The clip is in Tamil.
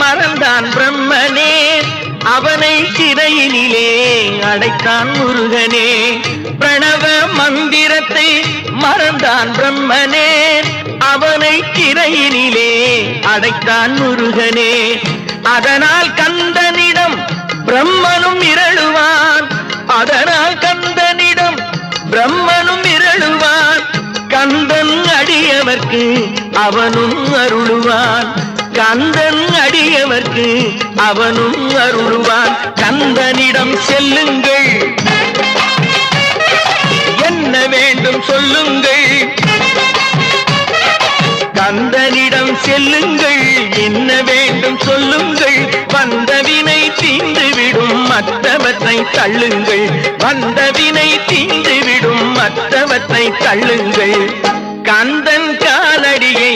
மறந்தான் பிரம்மனே, அவனை சிறையினிலே அடைத்தான் முருகனே. பிரணவ மந்திரத்தை மறந்தான் பிரம்மனே, அவனை சிறையினிலே அடைத்தான் முருகனே. அதனால் கந்தனிடம் பிரம்மனும் மிரளுவான், அதனால் கந்தனிடம் பிரம்மனும் மிரளுவான். கந்தன் அடியவர்க்கு அவனும் அருளுவான், கந்தன் அடியவர்க்கு அவனும் அருளுவான். கந்தனிடம் செல்லுங்கள், என்ன வேண்டும் சொல்லுங்கள். கந்தனிடம் செல்லுங்கள், என்ன வேண்டும் சொல்லுங்கள். வந்தவினை தீந்துவிடும் மற்றவற்றை தள்ளுங்கள், வந்தவினை தீந்துவிடும் மற்றவற்றை தள்ளுங்கள். கந்தன் காலடியை